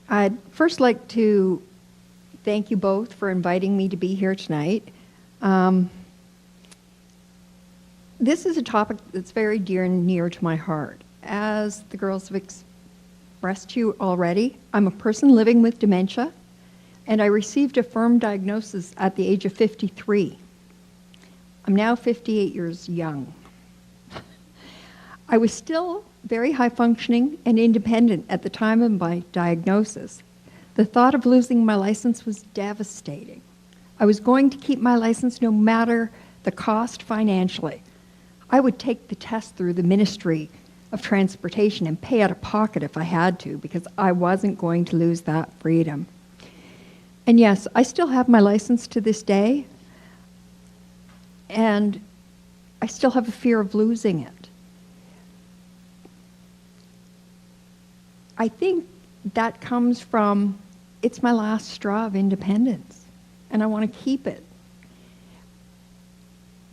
I'd first like to thank you both for inviting me to be here tonight. This is a topic that's very dear and near to my heart. As the girls have expressed to you already, I'm a person living with dementia, and I received a firm diagnosis at the age of 53. I'm now 58 years young. I was still very high functioning and independent at the time of my diagnosis. The thought of losing my license was devastating. I was going to keep my license no matter the cost financially. I would take the test through the Ministry of Transportation and pay out of pocket if I had to, because I wasn't going to lose that freedom. And yes, I still have my license to this day, and I still have a fear of losing it. I think that comes from, it's my last straw of independence, and I want to keep it.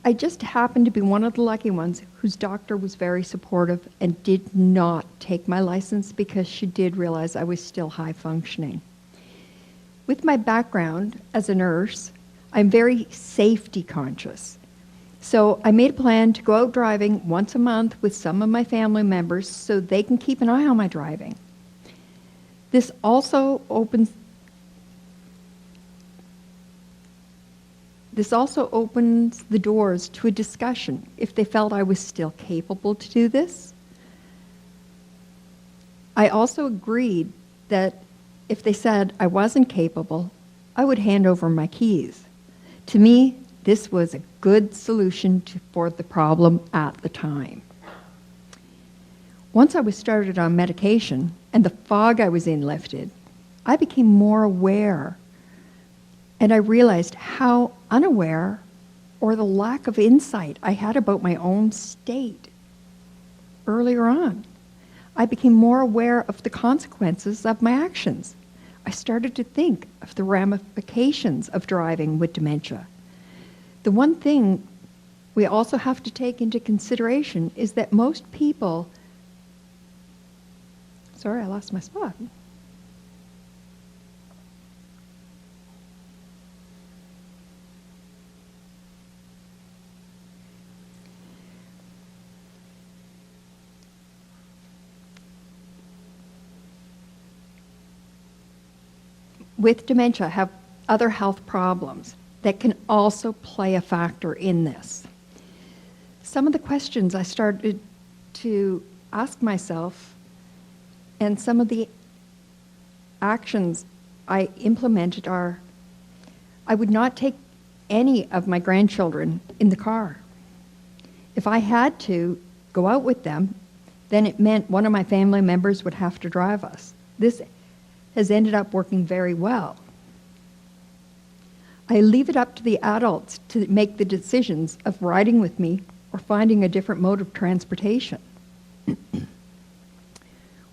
I just happened to be one of the lucky ones whose doctor was very supportive and did not take my license because she did realize I was still high functioning. With my background as a nurse, I'm very safety conscious. So I made a plan to go out driving once a month with some of my family members so they can keep an eye on my driving. This also opens the doors to a discussion if they felt I was still capable to do this. I also agreed that if they said I wasn't capable, I would hand over my keys. To me, this was a good solution for the problem at the time. Once I was started on medication and the fog I was in lifted, I became more aware, and I realized how unaware or the lack of insight I had about my own state earlier on. I became more aware of the consequences of my actions. I started to think of the ramifications of driving with dementia. The one thing we also have to take into consideration is that most people... Sorry, I lost my spot. With dementia have other health problems that can also play a factor in this. Some of the questions I started to ask myself and some of the actions I implemented are, I would not take any of my grandchildren in the car. If I had to go out with them, then it meant one of my family members would have to drive us. This has ended up working very well. I leave it up to the adults to make the decisions of riding with me or finding a different mode of transportation.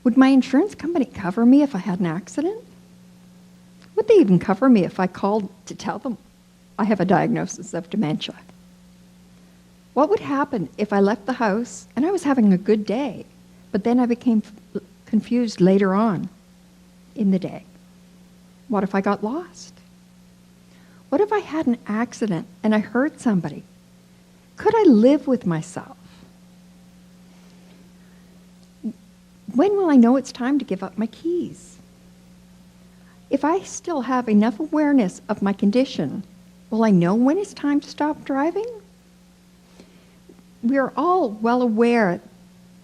Would my insurance company cover me if I had an accident? Would they even cover me if I called to tell them I have a diagnosis of dementia? What would happen if I left the house and I was having a good day, but then I became confused later on in the day? What if I got lost? What if I had an accident and I hurt somebody? Could I live with myself? When will I know it's time to give up my keys? If I still have enough awareness of my condition, will I know when it's time to stop driving? We are all well aware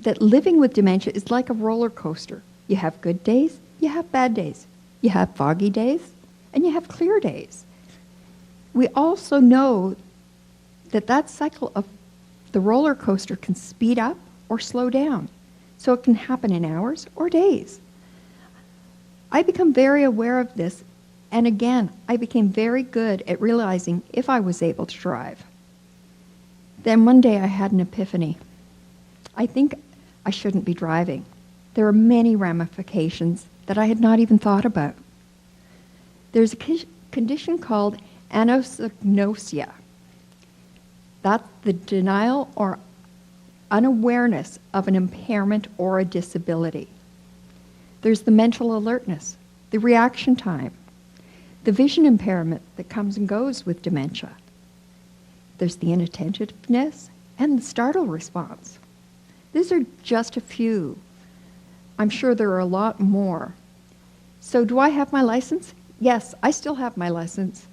that living with dementia is like a roller coaster. You have good days, you have bad days. You have foggy days, and you have clear days. We also know that that cycle of the roller coaster can speed up or slow down. So it can happen in hours or days. I become very aware of this, and again, I became very good at realizing if I was able to drive. Then one day I had an epiphany. I think I shouldn't be driving. There are many ramifications that I had not even thought about. There's a condition called anosognosia. That's the denial or unawareness of an impairment or a disability. There's the mental alertness. the reaction time, the vision impairment that comes and goes with dementia. There's the inattentiveness and the startle response. These are just a few. I'm sure there are a lot more. So do I have my license? Yes, I still have my license.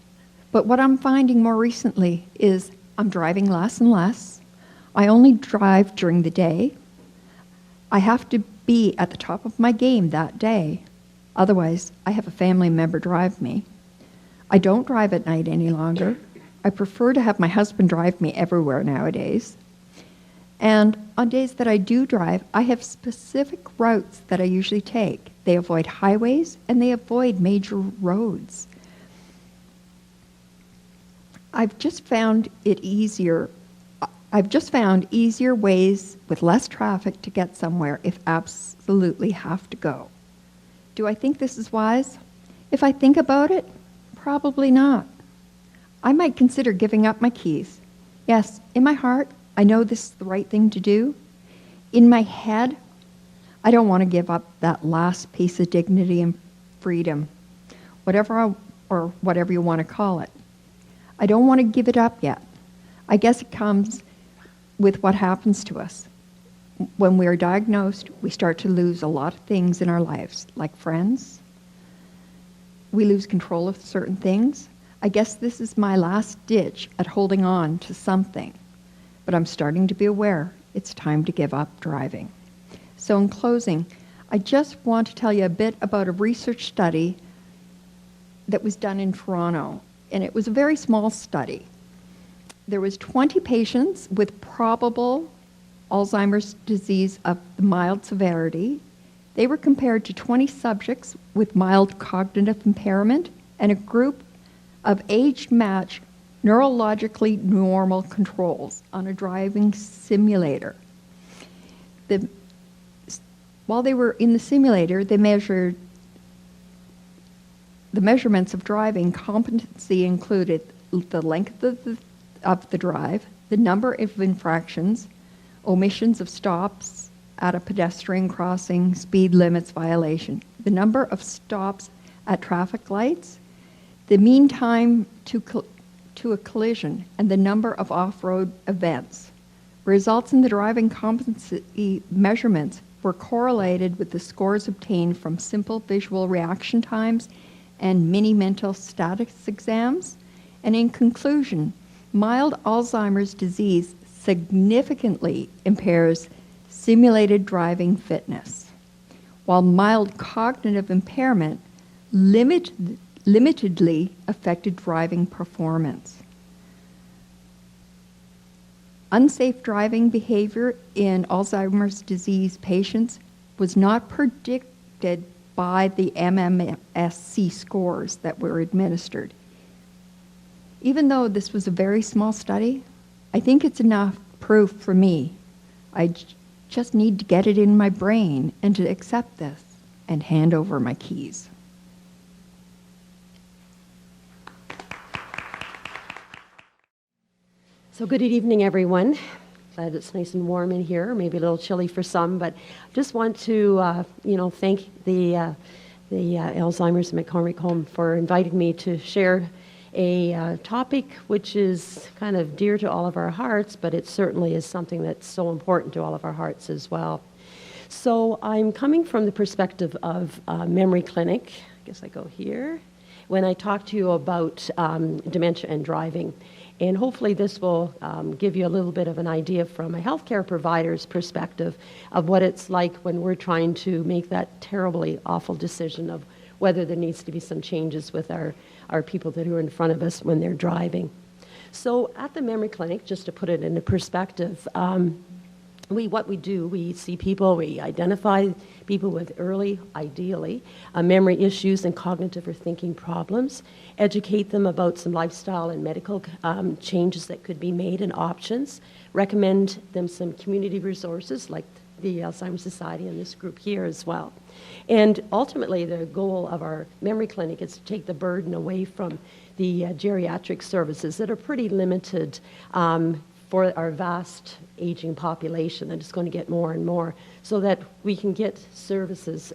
But what I'm finding more recently is I'm driving less and less. I only drive during the day. I have to be at the top of my game that day. Otherwise, I have a family member drive me. I don't drive at night any longer. I prefer to have my husband drive me everywhere nowadays. And on days that I do drive, I have specific routes that I usually take. They avoid highways and they avoid major roads. I've just found easier ways with less traffic to get somewhere if absolutely have to go. Do I think this is wise? If I think about it, probably not. I might consider giving up my keys. Yes, in my heart, I know this is the right thing to do. In my head, I don't want to give up that last piece of dignity and freedom, whatever you want to call it. I don't want to give it up yet. I guess it comes with what happens to us. When we are diagnosed, we start to lose a lot of things in our lives, like friends. We lose control of certain things. I guess this is my last ditch at holding on to something. But I'm starting to be aware it's time to give up driving. So in closing, I just want to tell you a bit about a research study that was done in Toronto. And it was a very small study. There was 20 patients with probable Alzheimer's disease of mild severity. They were compared to 20 subjects with mild cognitive impairment and a group of age-matched neurologically normal controls on a driving simulator. While they were in the simulator, they measured the measurements of driving competency included the length of the drive, the number of infractions, omissions of stops at a pedestrian crossing, speed limits violation, the number of stops at traffic lights, the mean time to a collision, and the number of off-road events. Results in the driving competency measurements were correlated with the scores obtained from simple visual reaction times and mini mental status exams. And in conclusion, mild Alzheimer's disease significantly impairs simulated driving fitness, while mild cognitive impairment limitedly affected driving performance. Unsafe driving behavior in Alzheimer's disease patients was not predicted by the MMSC scores that were administered. Even though this was a very small study, I think it's enough proof for me. I just need to get it in my brain and to accept this and hand over my keys. So good evening, everyone. Glad it's nice and warm in here, maybe a little chilly for some, but just want to, thank the Alzheimer's and McCormick Home for inviting me to share a topic which is kind of dear to all of our hearts, but it certainly is something that's so important to all of our hearts as well. So I'm coming from the perspective of memory clinic. I guess I go here. When I talk to you about dementia and driving. And hopefully this will give you a little bit of an idea from a healthcare provider's perspective of what it's like when we're trying to make that terribly awful decision of whether there needs to be some changes with our people that are in front of us when they're driving. So at the memory clinic, just to put it into perspective, what we do, we see people, we identify people with early, ideally, memory issues and cognitive or thinking problems, educate them about some lifestyle and medical changes that could be made and options, recommend them some community resources like the Alzheimer's Society and this group here as well. And ultimately, the goal of our memory clinic is to take the burden away from the geriatric services that are pretty limited for our vast aging population, that it's going to get more and more, so that we can get services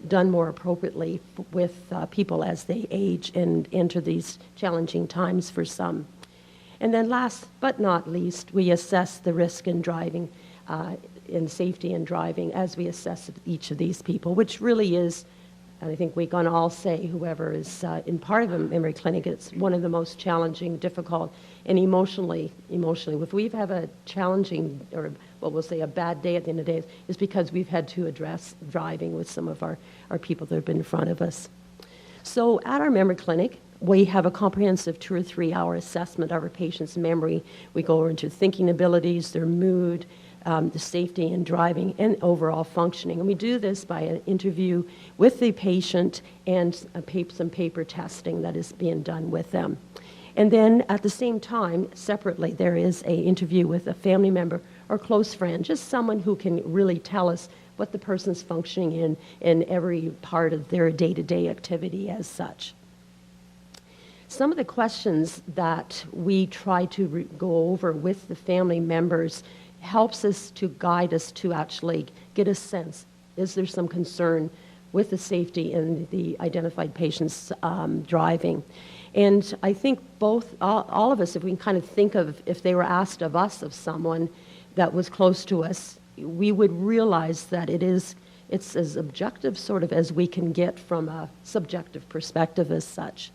done more appropriately with people as they age and enter these challenging times for some. And then last but not least, we assess the risk in driving, in safety in driving, as we assess each of these people, which really is, and I think we can all say, whoever is in part of a memory clinic, it's one of the most challenging, difficult, and emotionally, if we have a challenging, or what we'll say a bad day at the end of the day, it's because we've had to address driving with some of our people that have been in front of us. So at our memory clinic, we have a comprehensive 2 or 3 hour assessment of our patient's memory. We go into thinking abilities, their mood, the safety in driving, and overall functioning. And we do this by an interview with the patient and some paper testing that is being done with them. And then at the same time, separately, there is an interview with a family member or close friend, just someone who can really tell us what the person's functioning in every part of their day-to-day activity as such. Some of the questions that we try to go over with the family members helps us to guide us to actually get a sense, is there some concern with the safety in the identified patient's driving? And I think all of us, if we can kind of think of, if they were asked of us, of someone that was close to us, we would realize that it's as objective sort of as we can get from a subjective perspective as such.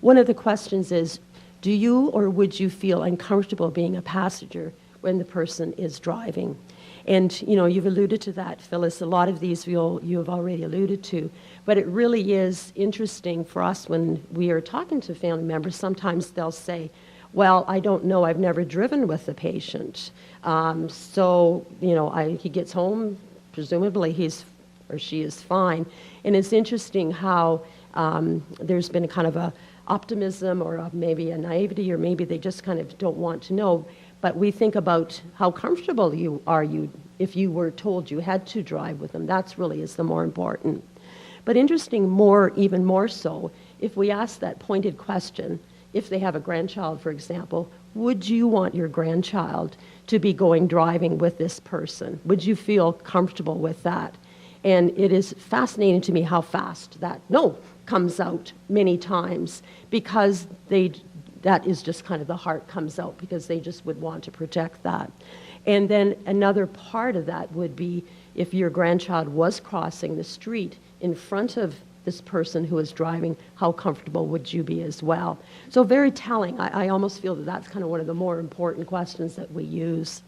One of the questions is, do you or would you feel uncomfortable being a passenger when the person is driving? And, you've alluded to that, Phyllis. A lot of these you have already alluded to. But it really is interesting for us when we are talking to family members. Sometimes they'll say, well, I don't know. I've never driven with the patient. He gets home, presumably he's or she is fine. And it's interesting how there's been a kind of a optimism or maybe a naivety, or maybe they just kind of don't want to know. But we think about how comfortable you if you were told you had to drive with them. That's really is the more important. But interesting, even more so, if we ask that pointed question, if they have a grandchild, for example, would you want your grandchild to be going driving with this person? Would you feel comfortable with that? And it is fascinating to me how fast that no comes out many times, because that is just kind of the heart comes out, because they just would want to protect that. And then another part of that would be if your grandchild was crossing the street in front of this person who is driving, how comfortable would you be as well? So very telling. I almost feel that that's kind of one of the more important questions that we use.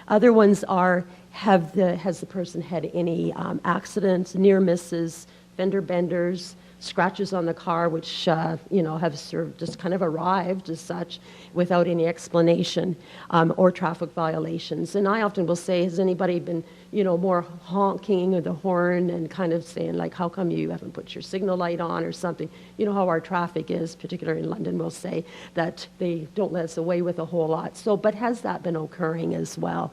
Other ones are, has the person had any accidents, near misses, fender benders, scratches on the car, which have just kind of arrived as such without any explanation, or traffic violations. And I often will say, has anybody been, more honking of the horn and kind of saying, like, how come you haven't put your signal light on or something? You know how our traffic is, particularly in London, we'll say that they don't let us away with a whole lot. So, but has that been occurring as well?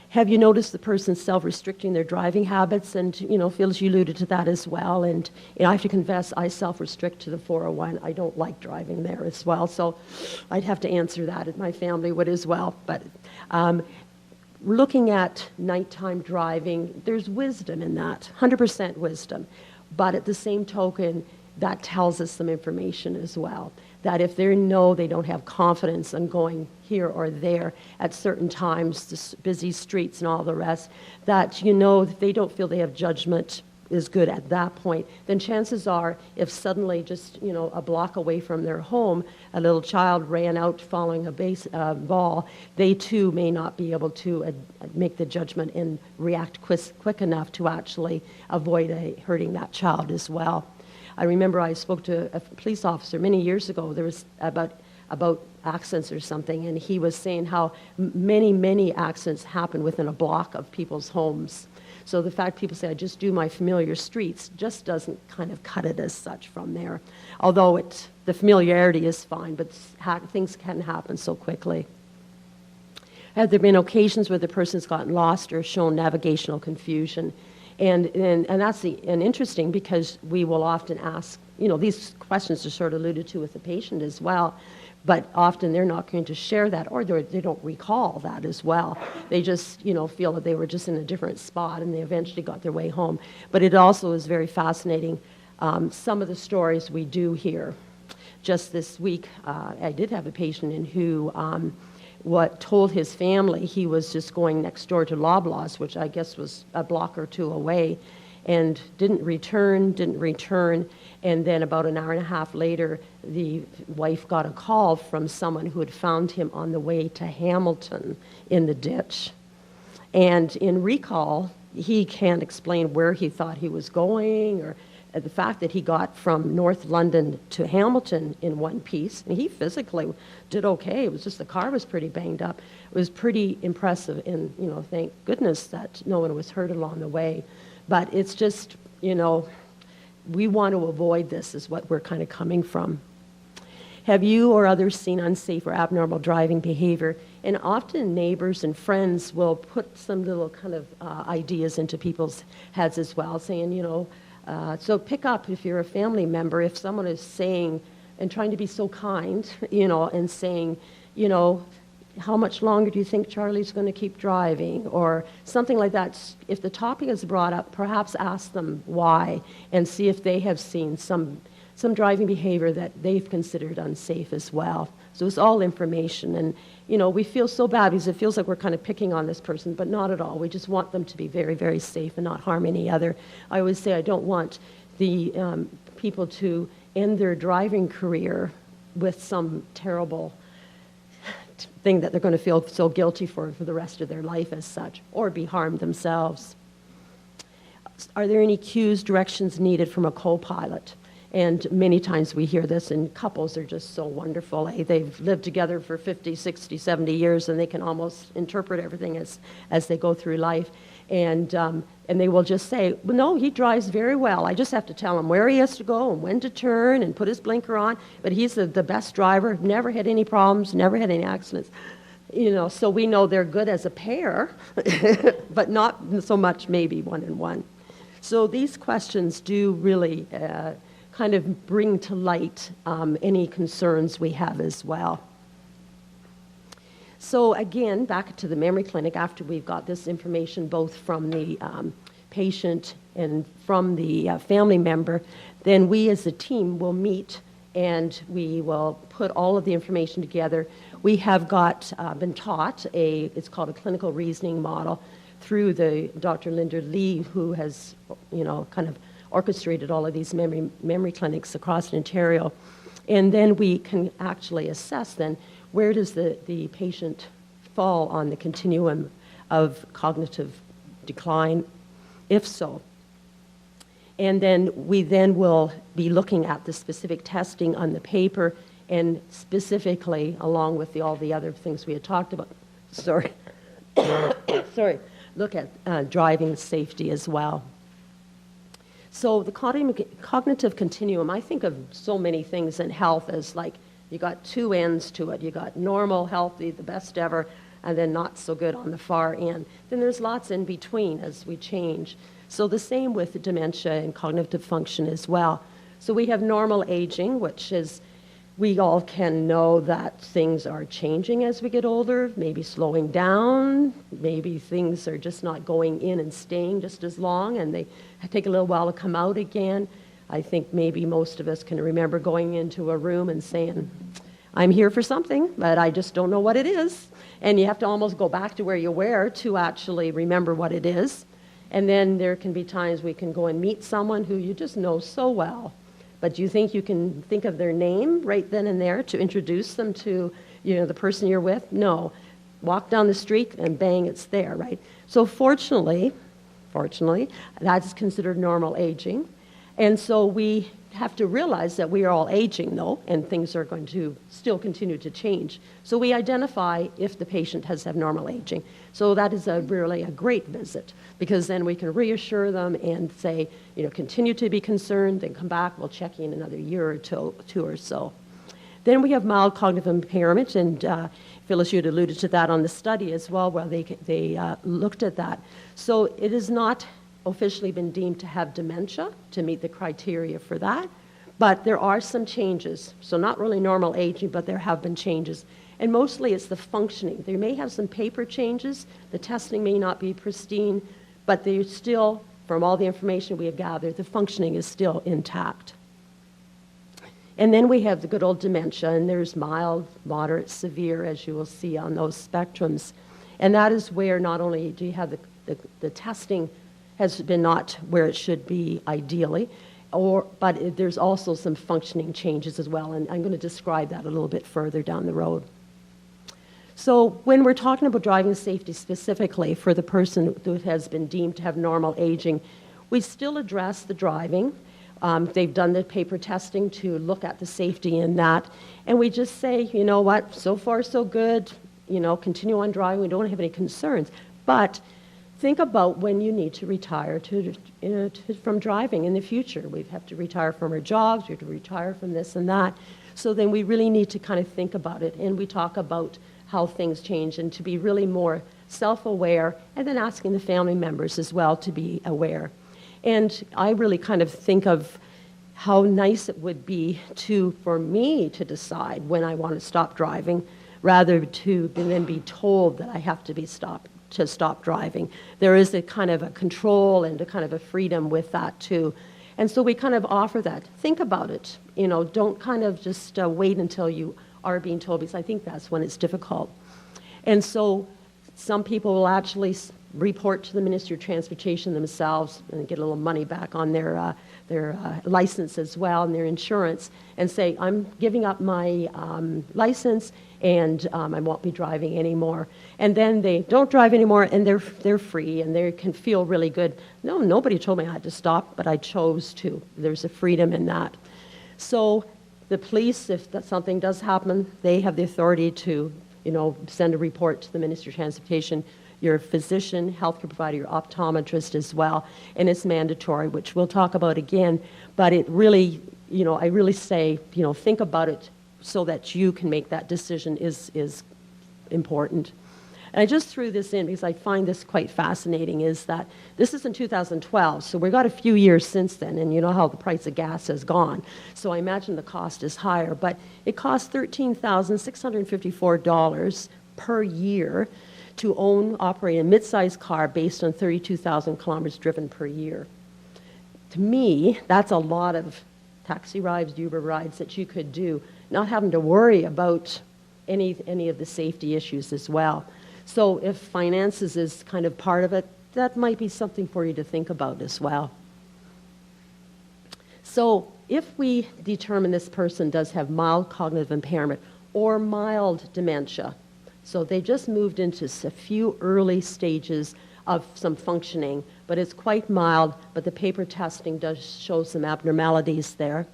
Have you noticed the person self-restricting their driving habits? And, Phyllis, you alluded to that as well. And I have to confess, I self-restrict to the 401. I don't like driving there as well. So I'd have to answer that. My family would as well. But looking at nighttime driving, there's wisdom in that, 100% wisdom. But at the same token, that tells us some information as well. That if they don't have confidence in going here or there at certain times, the busy streets and all the rest, that if they don't feel they have judgment is good at that point, then chances are, if suddenly just a block away from their home, a little child ran out following a ball, they too may not be able to make the judgment and react quick enough to actually avoid hurting that child as well. I remember I spoke to a police officer many years ago. There was about accidents or something, and he was saying how many accidents happen within a block of people's homes. So the fact people say, I just do my familiar streets, just doesn't kind of cut it as such from there. Although the familiarity is fine, but things can happen so quickly. Have there been occasions where the person's gotten lost or shown navigational confusion? And that's and interesting because we will often ask, these questions are sort of alluded to with the patient as well, but often they're not going to share that, or they don't recall that as well. They just, feel that they were just in a different spot and they eventually got their way home. But it also is very fascinating, some of the stories we do hear. Just this week, I did have a patient in who told his family he was just going next door to Loblaws, which I guess was a block or two away, and didn't return. And then about an hour and a half later, the wife got a call from someone who had found him on the way to Hamilton in the ditch. And in recall, he can't explain where he thought he was going, or the fact that he got from North London to Hamilton in one piece. And he physically did okay. It was just the car was pretty banged up. It was pretty impressive, and thank goodness that no one was hurt along the way. But it's just, we want to avoid this, is what we're kind of coming from. Have you or others seen unsafe or abnormal driving behavior? And often neighbors and friends will put some little kind of ideas into people's heads as well, saying, so pick up if you're a family member, if someone is saying and trying to be so kind, and saying, how much longer do you think Charlie's going to keep driving? Or something like that. If the topic is brought up, perhaps ask them why and see if they have seen some driving behavior that they've considered unsafe as well. So it's all information. And, we feel so bad because it feels like we're kind of picking on this person, but not at all. We just want them to be very, very safe and not harm any other. I always say I don't want the people to end their driving career with some terrible thing that they're going to feel so guilty for the rest of their life as such, or be harmed themselves. Are there any cues, directions needed from a co-pilot? And many times we hear this, and couples are just so wonderful. They've lived together for 50, 60, 70 years, and they can almost interpret everything as they go through life. And they will just say, well, no, he drives very well. I just have to tell him where he has to go and when to turn and put his blinker on. But he's the best driver, never had any problems, never had any accidents. So we know they're good as a pair, but not so much maybe one-on-one. So these questions do really kind of bring to light any concerns we have as well. So again, back to the memory clinic, after we've got this information both from the patient and from the family member, then we as a team will meet and we will put all of the information together. We have been taught it's called a clinical reasoning model through the Dr. Linda Lee, who has, kind of orchestrated all of these memory clinics across Ontario. And then we can actually assess then where does the patient fall on the continuum of cognitive decline, if so. And then we will be looking at the specific testing on the paper, and specifically, along with all the other things we had talked about, look at driving safety as well. So the cognitive continuum, I think of so many things in health as like you got two ends to it. You got normal, healthy, the best ever, and then not so good on the far end. Then there's lots in between as we change. So the same with dementia and cognitive function as well. So we have normal aging, which is we all can know that things are changing as we get older, maybe slowing down, maybe things are just not going in and staying just as long, and they take a little while to come out again. I think maybe most of us can remember going into a room and saying, I'm here for something, but I just don't know what it is. And you have to almost go back to where you were to actually remember what it is. And then there can be times we can go and meet someone who you just know so well. But do you think you can think of their name right then and there to introduce them to the person you're with? No. Walk down the street and bang, it's there, right? So fortunately, that's considered normal aging. And so we have to realize that we are all aging, though, and things are going to still continue to change. So we identify if the patient has abnormal aging. So that is really a great visit, because then we can reassure them and say, continue to be concerned, then come back, we'll check in another year or two or so. Then we have mild cognitive impairment, and Phyllis, you had alluded to that on the study as well, where they looked at that. So it is not officially been deemed to have dementia, to meet the criteria for that. But there are some changes. So not really normal aging, but there have been changes. And mostly it's the functioning. They may have some paper changes. The testing may not be pristine, but they're still, from all the information we have gathered, the functioning is still intact. And then we have the good old dementia, and there's mild, moderate, severe, as you will see on those spectrums. And that is where not only do you have the testing has been not where it should be ideally, but there's also some functioning changes as well, and I'm going to describe that a little bit further down the road. So when we're talking about driving safety specifically for the person who has been deemed to have normal aging, we still address the driving. They've done the paper testing to look at the safety in that, and we just say, you know what, so far so good, continue on driving, we don't have any concerns, but think about when you need to retire from driving in the future. We have to retire from our jobs, we have to retire from this and that, so then we really need to kind of think about it, and we talk about how things change and to be really more self-aware, and then asking the family members as well to be aware. And I really kind of think of how nice it would be for me to decide when I want to stop driving, rather to then be told that I have to stop driving. There is a kind of a control and a kind of a freedom with that too. And so we kind of offer that. Think about it. Don't kind of just wait until you are being told, because I think that's when it's difficult. And so some people will actually report to the Ministry of Transportation themselves and get a little money back on their license as well and their insurance, and say, I'm giving up my license and I won't be driving anymore. And then they don't drive anymore, and they're free and they can feel really good. No, nobody told me I had to stop, but I chose to. There's a freedom in that. So the police, if something does happen, they have the authority to send a report to the Ministry of Transportation, your physician, healthcare provider, your optometrist as well, and it's mandatory, which we'll talk about again, but it really, I really say, think about it so that you can make that decision is important. And I just threw this in because I find this quite fascinating, is that this is in 2012, so we've got a few years since then, and you know how the price of gas has gone. So I imagine the cost is higher, but it costs $13,654 per year to operate a mid-sized car based on 32,000 kilometers driven per year. To me, that's a lot of taxi rides, Uber rides that you could do, not having to worry about any of the safety issues as well. So if finances is kind of part of it, that might be something for you to think about as well. So if we determine this person does have mild cognitive impairment or mild dementia, so they just moved into a few early stages of some functioning, but it's quite mild, but the paper testing does show some abnormalities there.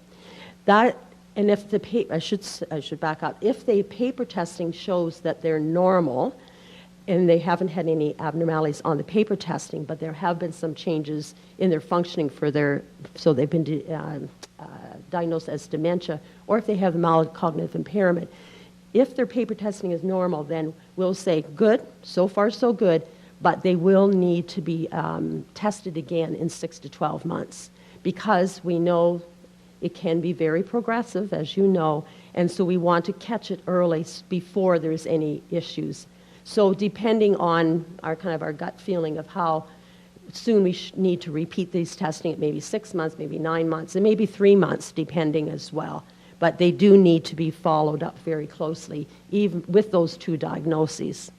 And if I should back up. If the paper testing shows that they're normal, and they haven't had any abnormalities on the paper testing, but there have been some changes in their functioning so they've been diagnosed as dementia, or if they have mild cognitive impairment. If their paper testing is normal, then we'll say, good, so far so good, but they will need to be tested again in 6 to 12 months, because we know it can be very progressive, as you know, and so we want to catch it early before there's any issues. So depending on our gut feeling of how soon we need to repeat these testing, it may be 6 months, maybe 9 months, and maybe 3 months, depending as well. But they do need to be followed up very closely, even with those two diagnoses.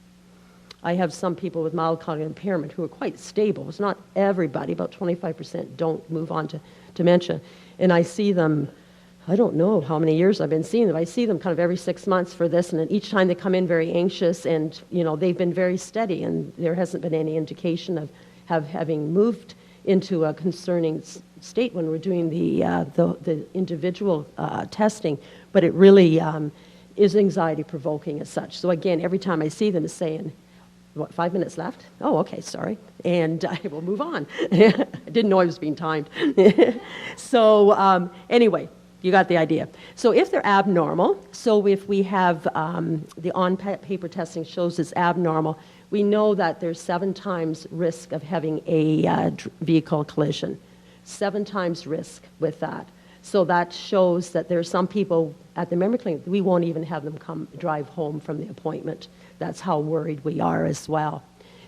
I have some people with mild cognitive impairment who are quite stable. It's not everybody, about 25% don't move on to dementia. And I see them, I don't know how many years I've been seeing them. I see them kind of every 6 months for this, and then each time they come in very anxious, and they've been very steady, and there hasn't been any indication of having moved into a concerning state when we're doing the individual testing, but it really is anxiety provoking as such. So again, every time I see them, is saying, what, 5 minutes left? Oh, okay, sorry. And I will move on. I didn't know I was being timed. So anyway, you got the idea. So if they're abnormal, so if we have the on-paper testing shows it's abnormal, We know that there's 7 times risk of having a vehicle collision. 7 times risk with that. So that shows that there are some people at the memory clinic, we won't even have them come drive home from the appointment. That's how worried we are as well.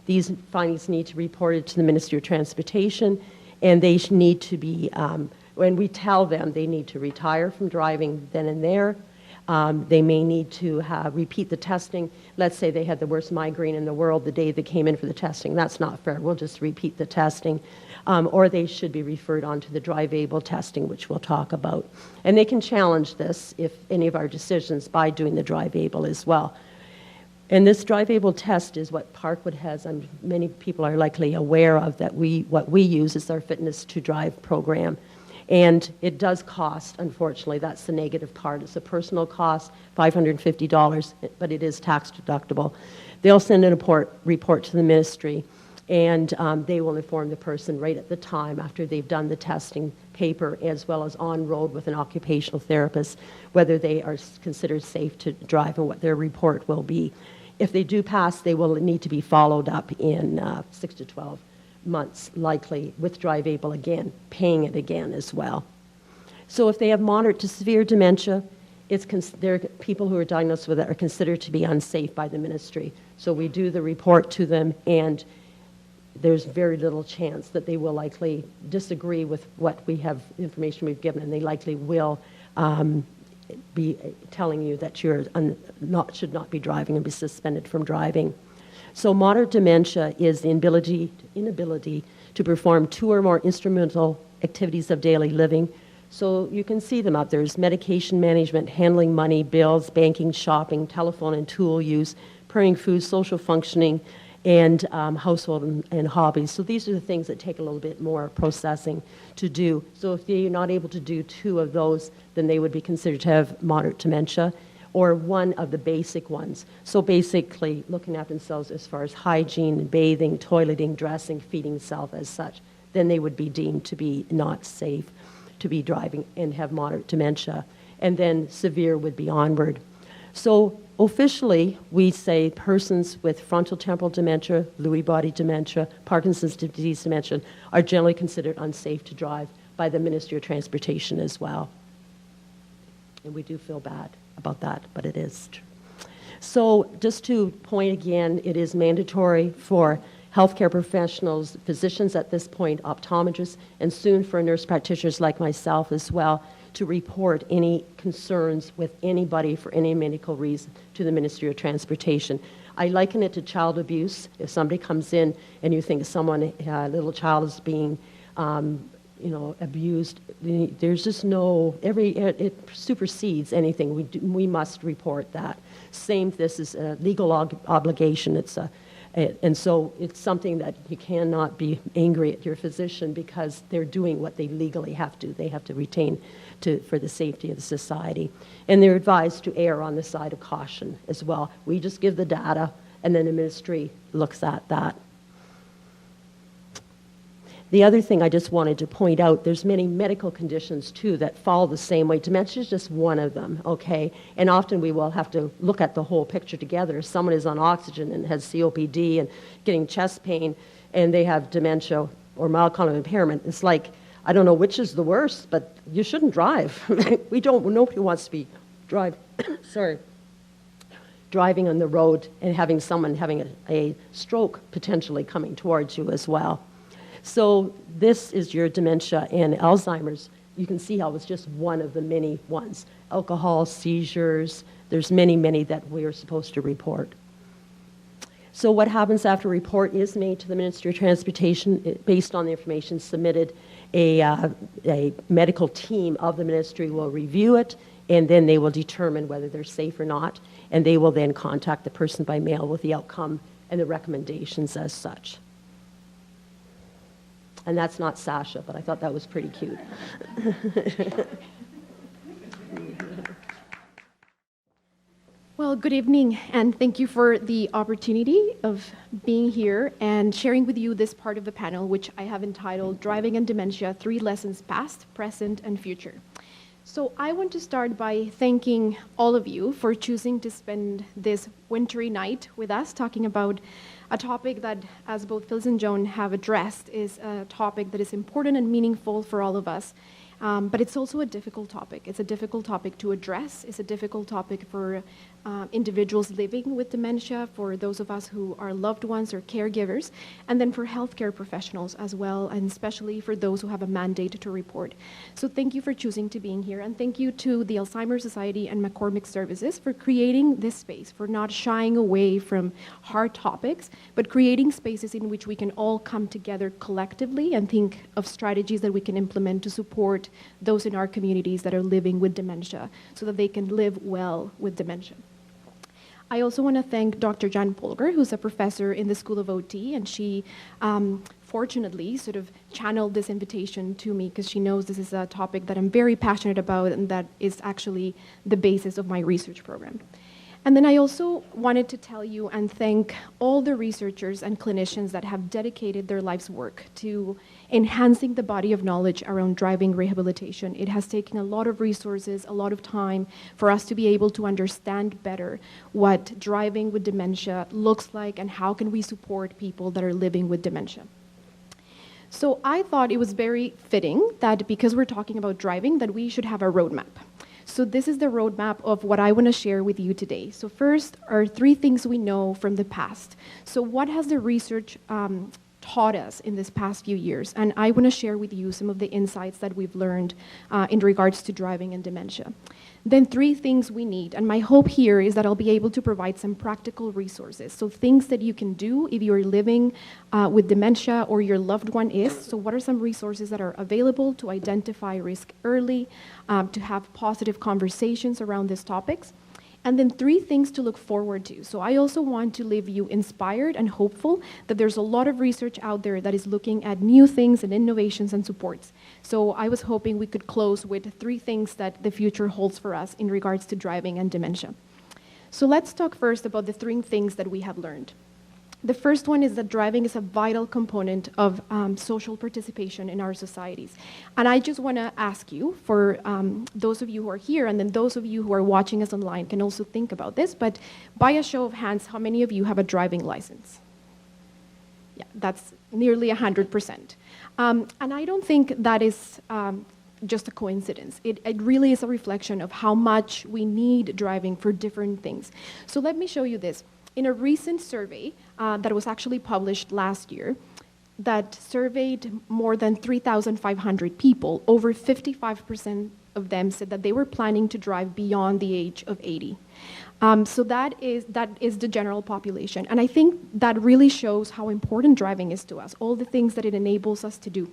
These findings need to be reported to the Ministry of Transportation, and they need to be, when we tell them they need to retire from driving then and there, they may need to repeat the testing. Let's say they had the worst migraine in the world the day they came in for the testing. That's not fair. We'll just repeat the testing. Or they should be referred on to the drive-able testing, which we'll talk about. And they can challenge this, if any of our decisions, by doing the drive-able as well. And this drive-able test is what Parkwood has, and many people are likely aware of, that what we use is our Fitness to Drive program. And it does cost, unfortunately. That's the negative part. It's a personal cost, $550, but it is tax deductible. They'll send a report to the ministry, and they will inform the person right at the time after they've done the testing paper, as well as on road with an occupational therapist, whether they are considered safe to drive and what their report will be. If they do pass, they will need to be followed up in 6 to 12 months, likely with drive-able again, paying it again as well. So if they have moderate to severe dementia, people who are diagnosed with it are considered to be unsafe by the ministry. So we do the report to them, and there's very little chance that they will likely disagree with what we have, information we've given, and they likely will be telling you that you should not be driving and be suspended from driving. So moderate dementia is the inability to perform 2 or more instrumental activities of daily living. So you can see them up. There's medication management, handling money, bills, banking, shopping, telephone and tool use, preparing food, social functioning, and household and hobbies. So these are the things that take a little bit more processing to do. So if you're not able to do 2 of those, then they would be considered to have moderate dementia, or one of the basic ones. So basically looking at themselves as far as hygiene, bathing, toileting, dressing, feeding self as such, then they would be deemed to be not safe to be driving and have moderate dementia. And then severe would be onward. So officially, we say persons with frontal temporal dementia, Lewy body dementia, Parkinson's disease dementia are generally considered unsafe to drive by the Ministry of Transportation as well. And we do feel bad about that, but it is true. So just to point again, it is mandatory for healthcare professionals, physicians at this point, optometrists, and soon for nurse practitioners like myself as well, to report any concerns with anybody for any medical reason to the Ministry of Transportation. I liken it to child abuse. If somebody comes in and you think a little child is being abused, there's just it supersedes anything. We must report that. This is a legal obligation. And so it's something that you cannot be angry at your physician, because they're doing what they legally have to. They have to retain for the safety of the society. And they're advised to err on the side of caution as well. We just give the data, and then the ministry looks at that. The other thing I just wanted to point out, there's many medical conditions too that fall the same way. Dementia is just one of them, okay? And often we will have to look at the whole picture together. If someone is on oxygen and has COPD and getting chest pain, and they have dementia or mild cognitive impairment, it's like, I don't know which is the worst, but you shouldn't drive. Nobody wants to be driving on the road and having someone having a stroke potentially coming towards you as well. So this is your dementia and Alzheimer's. You can see how it's just one of the many ones. Alcohol, seizures, there's many, many that we are supposed to report. So what happens after a report is made to the Ministry of Transportation, based on the information submitted, a medical team of the ministry will review it, and then they will determine whether they're safe or not, and they will then contact the person by mail with the outcome and the recommendations as such. And that's not Sasha, but I thought that was pretty cute. Well, good evening, and thank you for the opportunity of being here and sharing with you this part of the panel, which I have entitled Driving and Dementia, 3 Lessons Past, Present, and Future. So I want to start by thanking all of you for choosing to spend this wintry night with us talking about a topic that, as both Phyllis and Joan have addressed, is a topic that is important and meaningful for all of us. But it's also a difficult topic. It's a difficult topic to address. It's a difficult topic for individuals living with dementia, for those of us who are loved ones or caregivers, and then for healthcare professionals as well, and especially for those who have a mandate to report. So thank you for choosing to being here, and thank you to the Alzheimer's Society and McCormick Services for creating this space, for not shying away from hard topics, but creating spaces in which we can all come together collectively and think of strategies that we can implement to support those in our communities that are living with dementia so that they can live well with dementia. I also want to thank Dr. Jan Polger, who's a professor in the School of OT, and she fortunately sort of channeled this invitation to me because she knows this is a topic that I'm very passionate about and that is actually the basis of my research program. And then I also wanted to tell you and thank all the researchers and clinicians that have dedicated their life's work to enhancing the body of knowledge around driving rehabilitation. It has taken a lot of resources, a lot of time for us to be able to understand better what driving with dementia looks like and how can we support people that are living with dementia. So I thought it was very fitting that because we're talking about driving, that we should have a roadmap. So this is the roadmap of what I want to share with you today. So first are 3 things we know from the past. So what has the research taught us in this past few years? And I want to share with you some of the insights that we've learned in regards to driving and dementia. Then 3 things we need, and my hope here is that I'll be able to provide some practical resources. So things that you can do if you're living with dementia or your loved one is. So what are some resources that are available to identify risk early, to have positive conversations around these topics? And then 3 things to look forward to. So I also want to leave you inspired and hopeful that there's a lot of research out there that is looking at new things and innovations and supports. So I was hoping we could close with 3 things that the future holds for us in regards to driving and dementia. So let's talk first about the 3 things that we have learned. The first one is that driving is a vital component of social participation in our societies. And I just want to ask you, for those of you who are here, and then those of you who are watching us online can also think about this, but by a show of hands, how many of you have a driving license? Yeah, that's nearly 100%. And I don't think that is just a coincidence. It really is a reflection of how much we need driving for different things. So let me show you this. In a recent survey that was actually published last year, that surveyed more than 3,500 people, over 55% of them said that they were planning to drive beyond the age of 80. So that is the general population. And I think that really shows how important driving is to us, all the things that it enables us to do.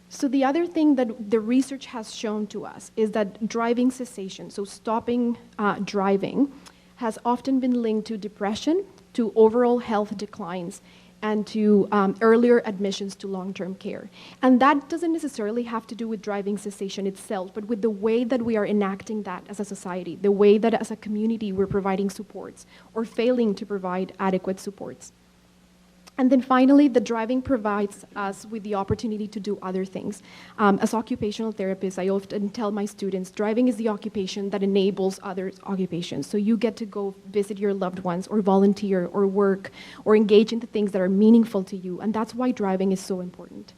So the other thing that the research has shown to us is that driving cessation, so stopping driving, has often been linked to depression, to overall health declines, and to earlier admissions to long-term care. And that doesn't necessarily have to do with driving cessation itself, but with the way that we are enacting that as a society, the way that as a community we're providing supports or failing to provide adequate supports. And then finally, the driving provides us with the opportunity to do other things. As occupational therapists, I often tell my students, driving is the occupation that enables other occupations. So you get to go visit your loved ones or volunteer or work or engage in the things that are meaningful to you. And that's why driving is so important.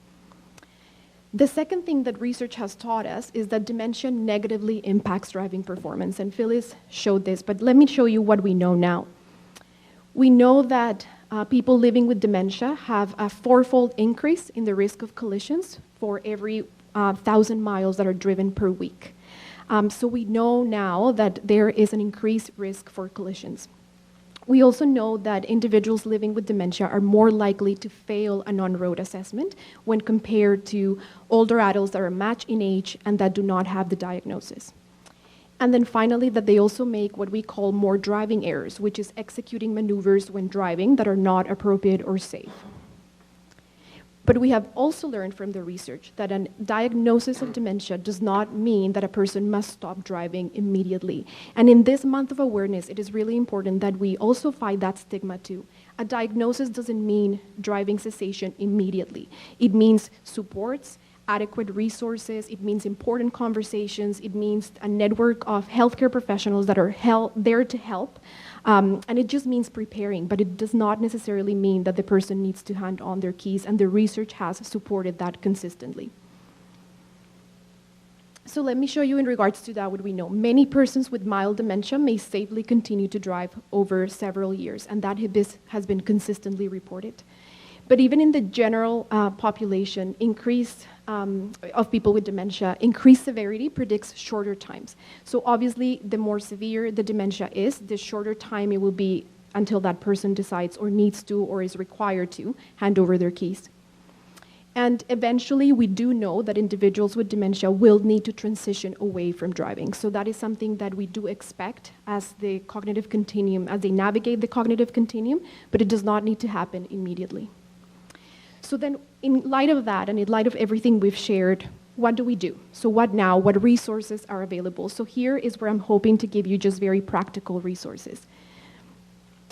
The second thing that research has taught us is that dementia negatively impacts driving performance. And Phyllis showed this, but let me show you what we know now. We know that people living with dementia have a 4-fold increase in the risk of collisions for every 1,000 miles that are driven per week. So we know now that there is an increased risk for collisions. We also know that individuals living with dementia are more likely to fail an on-road assessment when compared to older adults that are matched in age and that do not have the diagnosis. And then finally, that they also make what we call more driving errors, which is executing maneuvers when driving that are not appropriate or safe. But we have also learned from the research that a diagnosis of dementia does not mean that a person must stop driving immediately. And in this month of awareness, it is really important that we also fight that stigma too. A diagnosis doesn't mean driving cessation immediately. It means supports adequate resources, it means important conversations, it means a network of healthcare professionals that are there to help. And it just means preparing, but it does not necessarily mean that the person needs to hand on their keys, and the research has supported that consistently. So let me show you in regards to that what we know. Many persons with mild dementia may safely continue to drive over several years, and that has been consistently reported. But even in the general population, increase of people with dementia, increased severity predicts shorter times. So obviously, the more severe the dementia is, the shorter time it will be until that person decides or needs to or is required to hand over their keys. And eventually, we do know that individuals with dementia will need to transition away from driving. So that is something that we do expect as the cognitive continuum, as they navigate the cognitive continuum, but it does not need to happen immediately. So then, in light of that, and in light of everything we've shared, what do we do? So what now? What resources are available? So here is where I'm hoping to give you just very practical resources.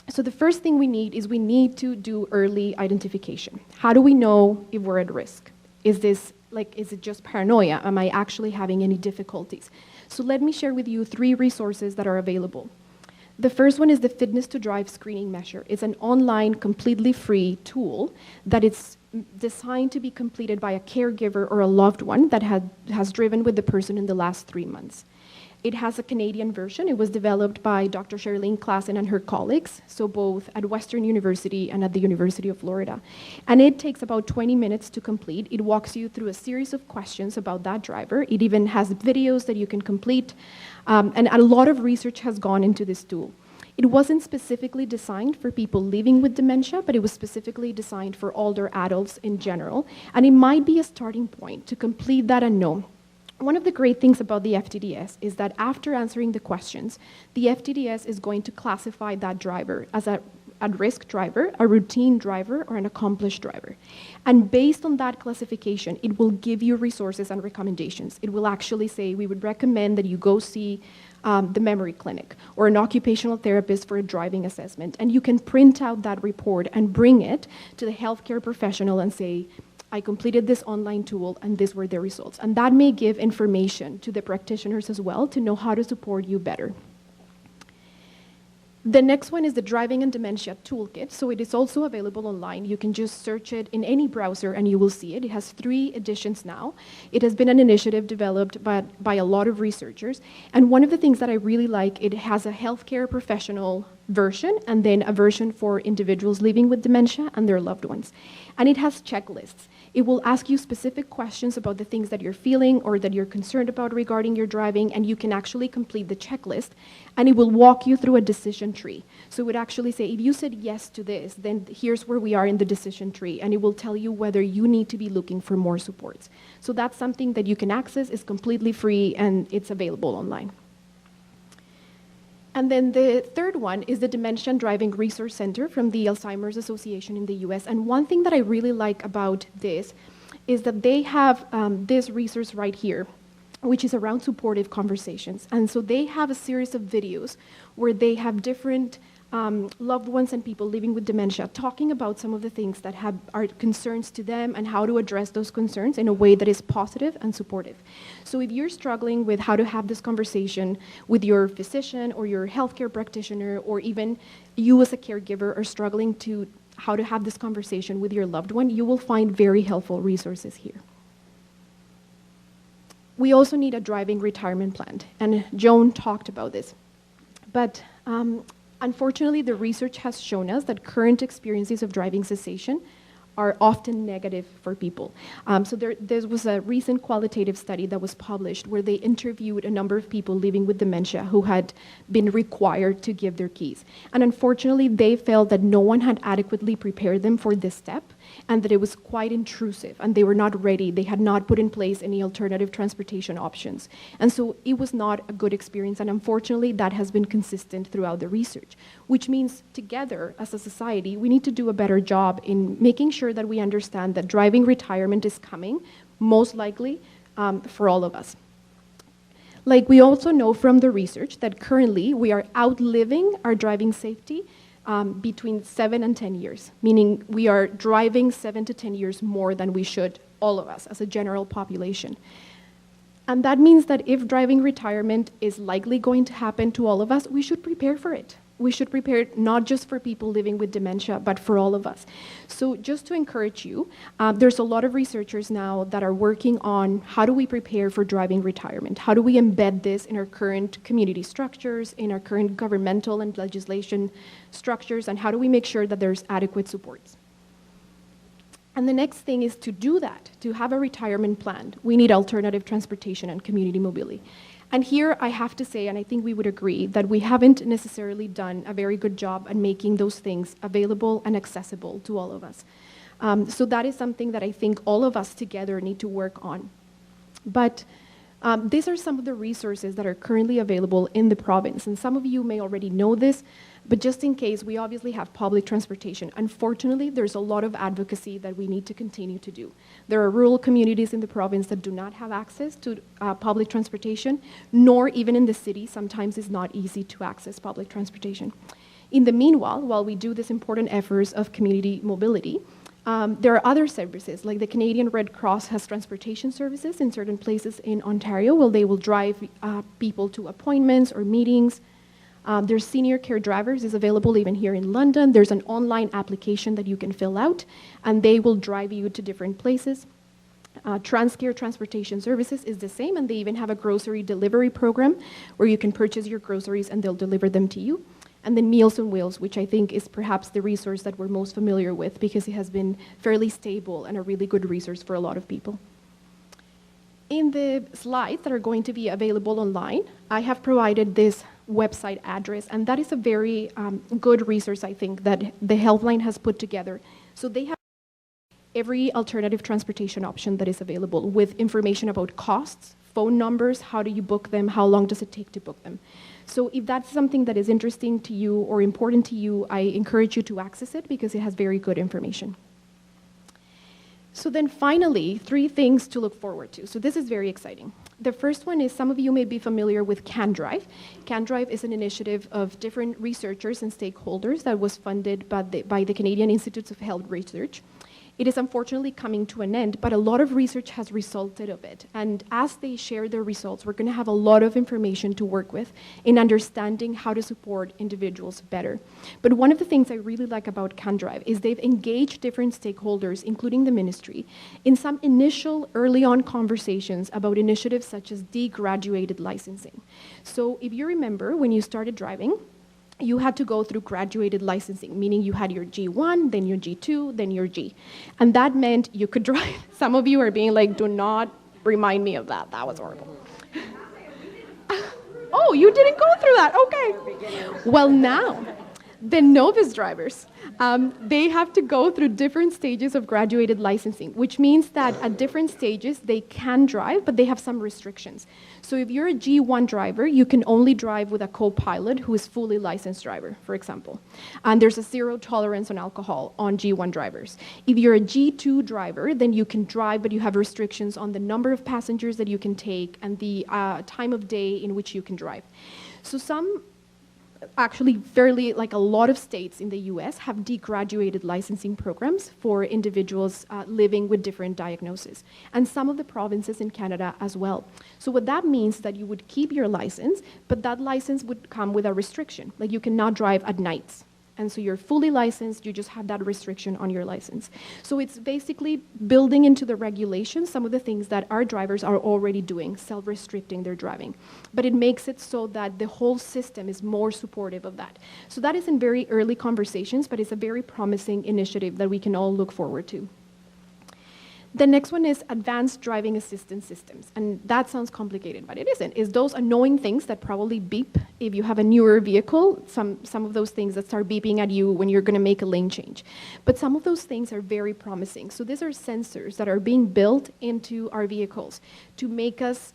So the first thing we need to do early identification. How do we know if we're at risk? Is it just paranoia? Am I actually having any difficulties? So let me share with you 3 resources that are available. The first one is the Fitness to Drive screening measure. It's an online, completely free tool that it's designed to be completed by a caregiver or a loved one that has driven with the person in the last 3 months. It has a Canadian version. It was developed by Dr. Charlene Klassen and her colleagues, so both at Western University and at the University of Florida. And it takes about 20 minutes to complete. It walks you through a series of questions about that driver. It even has videos that you can complete. And a lot of research has gone into this tool. It wasn't specifically designed for people living with dementia, but it was specifically designed for older adults in general. And it might be a starting point to complete that and know. One of the great things about the FTDS is that after answering the questions, the FTDS is going to classify that driver as a at-risk driver, a routine driver, or an accomplished driver. And based on that classification, it will give you resources and recommendations. It will actually say, we would recommend that you go see the memory clinic or an occupational therapist for a driving assessment. And you can print out that report and bring it to the healthcare professional and say, I completed this online tool and these were the results. And that may give information to the practitioners as well to know how to support you better. The next one is the Driving and Dementia Toolkit. So it is also available online. You can just search it in any browser and you will see it. It has 3 editions now. It has been an initiative developed by a lot of researchers. And one of the things that I really like, it has a healthcare professional version and then a version for individuals living with dementia and their loved ones. And it has checklists. It will ask you specific questions about the things that you're feeling or that you're concerned about regarding your driving, and you can actually complete the checklist, and it will walk you through a decision tree. So it would actually say, if you said yes to this, then here's where we are in the decision tree, and it will tell you whether you need to be looking for more supports. So that's something that you can access, it's completely free, and it's available online. And then the third one is the Dementia and Driving Resource Center from the Alzheimer's Association in the US. And one thing that I really like about this is that they have this resource right here, which is around supportive conversations. And so they have a series of videos where they have different loved ones and people living with dementia talking about some of the things that are concerns to them and how to address those concerns in a way that is positive and supportive. So if you're struggling with how to have this conversation with your physician or your healthcare practitioner, or even you as a caregiver are struggling to how to have this conversation with your loved one, you will find very helpful resources here. We also need a driving retirement plan, and Joan talked about this. But unfortunately, the research has shown us that current experiences of driving cessation are often negative for people. So there was a recent qualitative study that was published where they interviewed a number of people living with dementia who had been required to give their keys. And unfortunately, they felt that no one had adequately prepared them for this step, and that it was quite intrusive, and they were not ready. They had not put in place any alternative transportation options. And so it was not a good experience, and unfortunately, that has been consistent throughout the research, which means together, as a society, we need to do a better job in making sure that we understand that driving retirement is coming, most likely, for all of us. Like, we also know from the research that currently we are outliving our driving safety between 7 and 10 years, meaning we are driving 7 to 10 years more than we should all of us as a general population. And that means that if driving retirement is likely going to happen to all of us, we should prepare for it. We should prepare not just for people living with dementia, but for all of us. So just to encourage you, there's a lot of researchers now that are working on how do we prepare for driving retirement? How do we embed this in our current community structures, in our current governmental and legislation structures, and how do we make sure that there's adequate supports? And the next thing is to do that, to have a retirement plan. We need alternative transportation and community mobility. And here I have to say, and I think we would agree, that we haven't necessarily done a very good job at making those things available and accessible to all of us. So that is something that I think all of us together need to work on. But these are some of the resources that are currently available in the province. And some of you may already know this, but just in case, we obviously have public transportation. Unfortunately, there's a lot of advocacy that we need to continue to do. There are rural communities in the province that do not have access to public transportation, nor even in the city. Sometimes it's not easy to access public transportation. In the meanwhile, while we do this important efforts of community mobility, there are other services, like the Canadian Red Cross has transportation services in certain places in Ontario, where they will drive people to appointments or meetings. There's senior care drivers is available even here in London. There's an online application that you can fill out, and they will drive you to different places. Transcare Transportation Services is the same, and they even have a grocery delivery program where you can purchase your groceries and they'll deliver them to you. And then Meals on Wheels, which I think is perhaps the resource that we're most familiar with because it has been fairly stable and a really good resource for a lot of people. In the slides that are going to be available online, I have provided this website address, and that is a very good resource, I think, that the Healthline has put together. So they have every alternative transportation option that is available with information about costs, phone numbers, how do you book them, how long does it take to book them. So if that's something that is interesting to you or important to you, I encourage you to access it because it has very good information. So then finally, 3 things to look forward to. So this is very exciting. The first one is some of you may be familiar with CanDrive. CanDrive is an initiative of different researchers and stakeholders that was funded by the Canadian Institutes of Health Research. It is unfortunately coming to an end, but a lot of research has resulted of it. And as they share their results, we're going to have a lot of information to work with in understanding how to support individuals better. But one of the things I really like about CanDrive is they've engaged different stakeholders, including the ministry, in some initial early on conversations about initiatives such as degraduated licensing. So if you remember, when you started driving, you had to go through graduated licensing, meaning you had your G1, then your G2, then your G. And that meant you could drive. Some of you are being like, do not remind me of that. That was horrible. Oh, you didn't go through that. Okay. Well, now, the novice drivers, they have to go through different stages of graduated licensing, which means that at different stages, they can drive, but they have some restrictions. So if you're a G1 driver, you can only drive with a co-pilot who is fully licensed driver, for example. And there's a 0 tolerance on alcohol on G1 drivers. If you're a G2 driver, then you can drive, but you have restrictions on the number of passengers that you can take and the time of day in which you can drive. So actually fairly, like a lot of states in the US have degraduated licensing programs for individuals living with different diagnoses, and some of the provinces in Canada as well. So what that means is that you would keep your license, but that license would come with a restriction, like you cannot drive at nights. And so you're fully licensed, you just have that restriction on your license. So it's basically building into the regulations some of the things that our drivers are already doing, self-restricting their driving. But it makes it so that the whole system is more supportive of that. So that is in very early conversations, but it's a very promising initiative that we can all look forward to. The next one is advanced driving assistance systems. And that sounds complicated, but it isn't. It's those annoying things that probably beep if you have a newer vehicle, some of those things that start beeping at you when you're going to make a lane change. But some of those things are very promising. So these are sensors that are being built into our vehicles to make us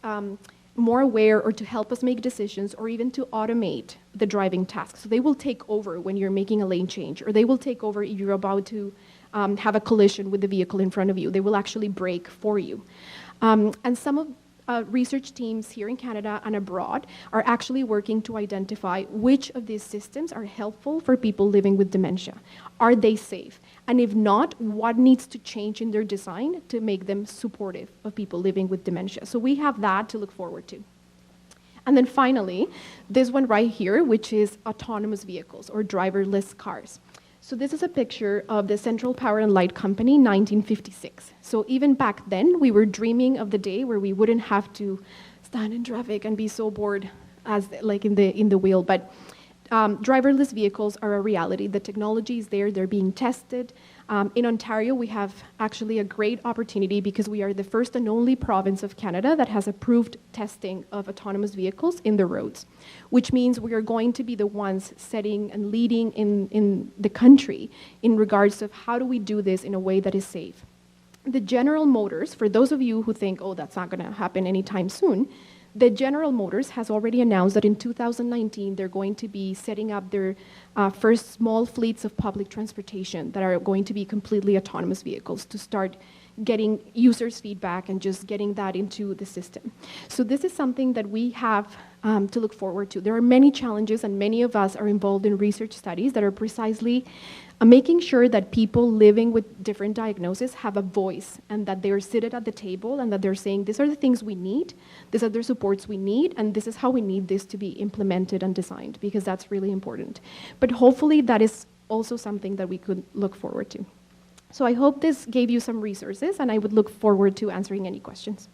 more aware or to help us make decisions or even to automate the driving task. So they will take over when you're making a lane change, or they will take over if you're about to have a collision with the vehicle in front of you. They will actually brake for you. And some of research teams here in Canada and abroad are actually working to identify which of these systems are helpful for people living with dementia. Are they safe? And if not, what needs to change in their design to make them supportive of people living with dementia? So we have that to look forward to. And then finally, this one right here, which is autonomous vehicles or driverless cars. So this is a picture of the Central Power and Light Company, 1956. So even back then, we were dreaming of the day where we wouldn't have to stand in traffic and be so bored as like in the wheel. But driverless vehicles are a reality. The technology is there. They're being tested. In Ontario, we have actually a great opportunity because we are the first and only province of Canada that has approved testing of autonomous vehicles in the roads, which means we are going to be the ones setting and leading in the country in regards of how do we do this in a way that is safe. The General Motors, for those of you who think, oh, that's not going to happen anytime soon, the General Motors has already announced that in 2019 they're going to be setting up their first small fleets of public transportation that are going to be completely autonomous vehicles to start getting users' feedback and just getting that into the system. So this is something that we have to look forward to. There are many challenges, and many of us are involved in research studies that are precisely making sure that people living with different diagnoses have a voice and that they're seated at the table and that they're saying, these are the things we need, these are the supports we need, and this is how we need this to be implemented and designed, because that's really important. But hopefully that is also something that we could look forward to. So I hope this gave you some resources, and I would look forward to answering any questions.